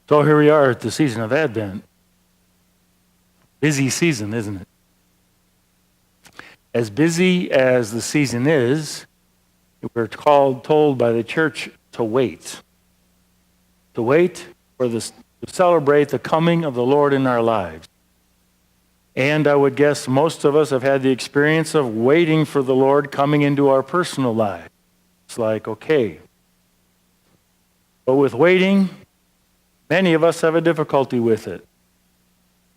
So here we are at the season of Advent. Busy season, isn't it? As busy as the season is, we're told by the church to wait. To wait to celebrate the coming of the Lord in our lives. And I would guess most of us have had the experience of waiting for the Lord coming into our personal life. It's like, okay. But with waiting, many of us have a difficulty with it.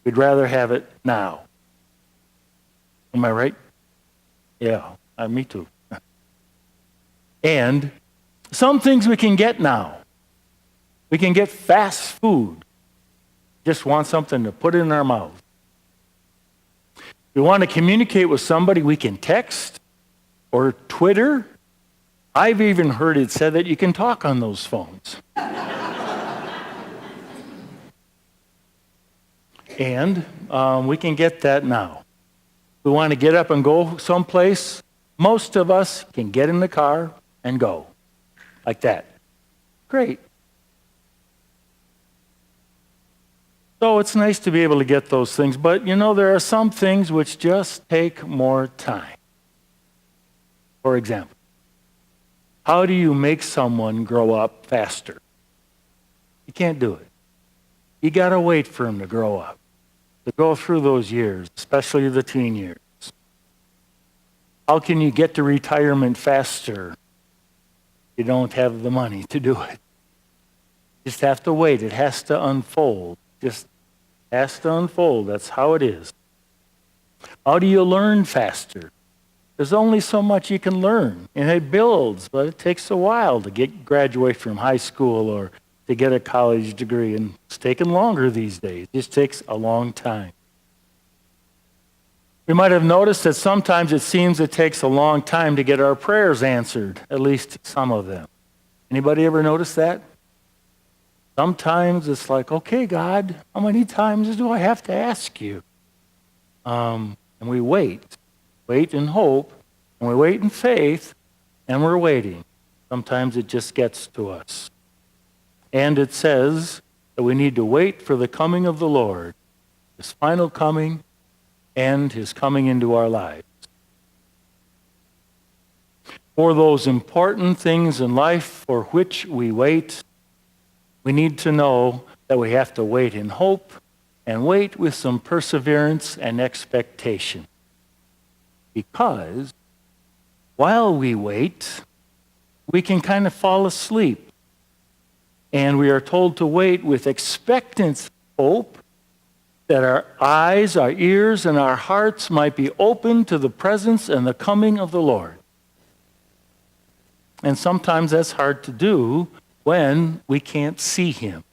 We'd rather have it now. Am I right? Yeah, me too. And some things we can get now. We can get fast food. Just want something to put in our mouth. We want to communicate with somebody, we can text or Twitter. I've even heard it said that you can talk on those phones. And we can get that now. We want to get up and go someplace. Most of us can get in the car and go. Like that. Great. So it's nice to be able to get those things. But, there are some things which just take more time. For example, how do you make someone grow up faster? You can't do it. You got to wait for them to grow up, to go through those years, especially the teen years. How can you get to retirement faster? You don't have the money to do it. You just have to wait. It has to unfold. Just has to unfold. That's how it is. How do you learn faster? There's only so much you can learn, and it builds, but it takes a while to graduate from high school or to get a college degree, and it's taking longer these days. It just takes a long time. We might have noticed that sometimes it seems it takes a long time to get our prayers answered, at least some of them. Anybody ever notice that? Sometimes it's like, okay, God, how many times do I have to ask you? And we wait in hope, and we wait in faith, and we're waiting. Sometimes it just gets to us. And it says that we need to wait for the coming of the Lord, his final coming and his coming into our lives. For those important things in life for which we wait, we need to know that we have to wait in hope and wait with some perseverance and expectation. Because while we wait, we can kind of fall asleep. And we are told to wait with expectant hope that our eyes, our ears, and our hearts might be open to the presence and the coming of the Lord. And sometimes that's hard to do when we can't see him.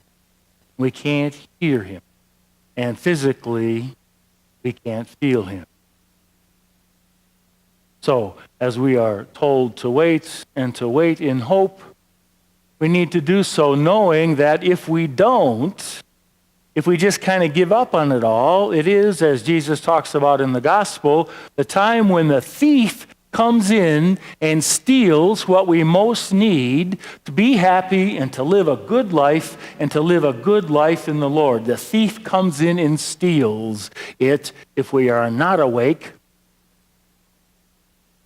We can't hear him. And physically, we can't feel him. So, as we are told to wait and to wait in hope, we need to do so knowing that if we don't, if we just kind of give up on it all, it is, as Jesus talks about in the gospel, the time when the thief comes in and steals what we most need to be happy and to live a good life and to live a good life in the Lord. The thief comes in and steals it if we are not awake,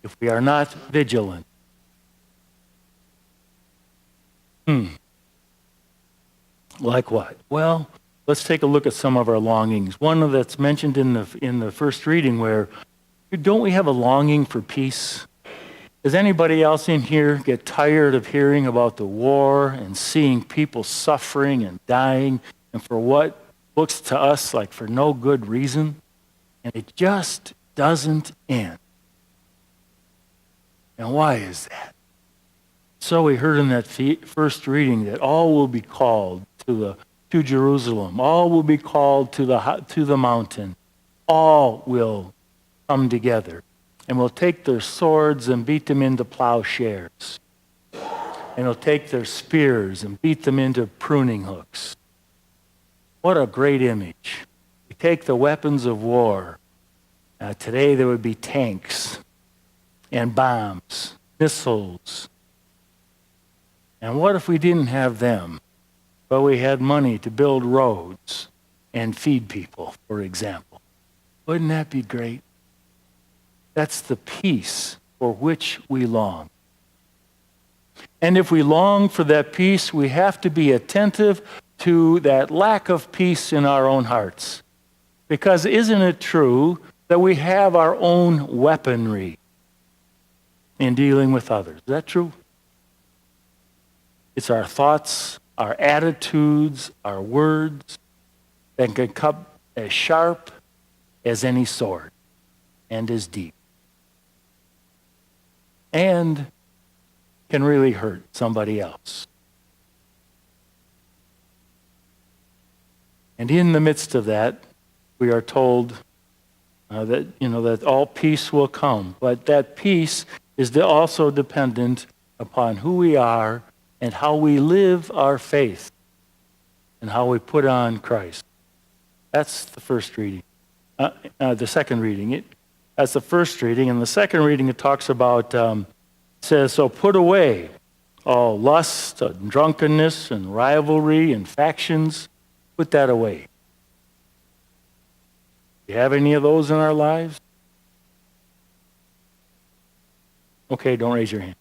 if we are not vigilant. Like what? Well, let's take a look at some of our longings. One that's mentioned in the first reading, where don't we have a longing for peace? Does anybody else in here get tired of hearing about the war and seeing people suffering and dying, and for what looks to us like for no good reason? And it just doesn't end. And why is that? So we heard in that first reading that all will be called to Jerusalem. All will be called to the mountain. All will come together and will take their swords and beat them into plowshares. And will take their spears and beat them into pruning hooks. What a great image. We take the weapons of war. Today there would be tanks and bombs, missiles. And what if we didn't have them, but we had money to build roads and feed people, for example. Wouldn't that be great? That's the peace for which we long. And if we long for that peace, we have to be attentive to that lack of peace in our own hearts. Because isn't it true that we have our own weaponry in dealing with others? Is that true? It's our thoughts, our attitudes, our words that can come as sharp as any sword and as deep. And can really hurt somebody else. And in the midst of that, we are told that all peace will come. But that peace is also dependent upon who we are and how we live our faith and how we put on Christ. That's the first reading. The second reading. That's the first reading. And the second reading, it talks about, says, so put away all lust and drunkenness and rivalry and factions. Put that away. Do you have any of those in our lives? Okay, don't raise your hand.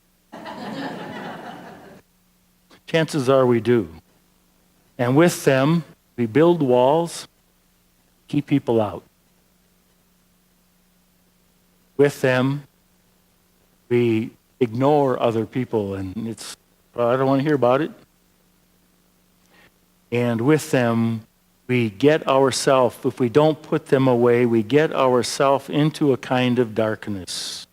Chances are we do. And with them, we build walls, keep people out. With them, we ignore other people, and I don't want to hear about it. And with them, we get ourselves, if we don't put them away, we get ourselves into a kind of darkness.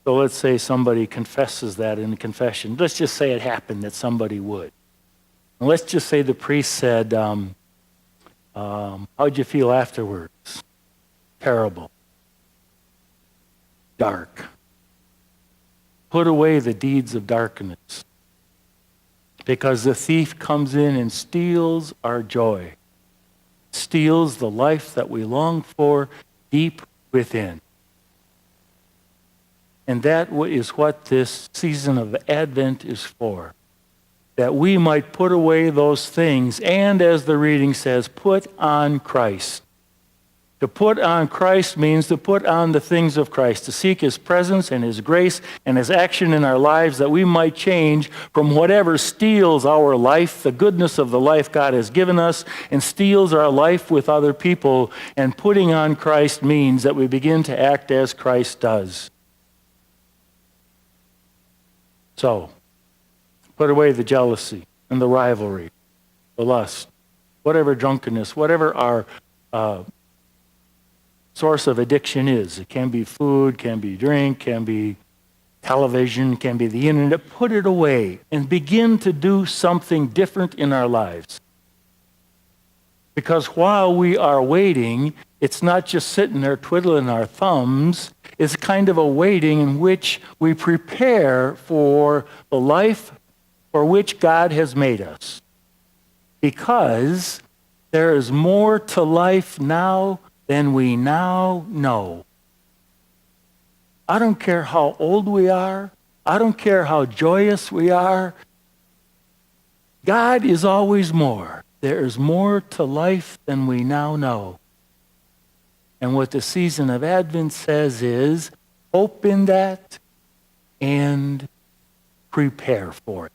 So let's say somebody confesses that in the confession. Let's just say it happened that somebody would. And let's just say the priest said, how'd you feel afterwards? Terrible. Dark. Put away the deeds of darkness. Because the thief comes in and steals our joy. Steals the life that we long for deep within. And that is what this season of Advent is for. That we might put away those things and, as the reading says, put on Christ. To put on Christ means to put on the things of Christ, to seek His presence and His grace and His action in our lives that we might change from whatever steals our life, the goodness of the life God has given us, and steals our life with other people. And putting on Christ means that we begin to act as Christ does. So, put away the jealousy and the rivalry, the lust, whatever drunkenness, whatever our source of addiction is. It can be food, can be drink, can be television, can be the internet. Put it away and begin to do something different in our lives. Because while we are waiting, it's not just sitting there twiddling our thumbs. It's kind of a waiting in which we prepare for the life for which God has made us. Because there is more to life now than we now know. I don't care how old we are. I don't care how joyous we are. God is always more. There is more to life than we now know. And what the season of Advent says is, hope in that and prepare for it.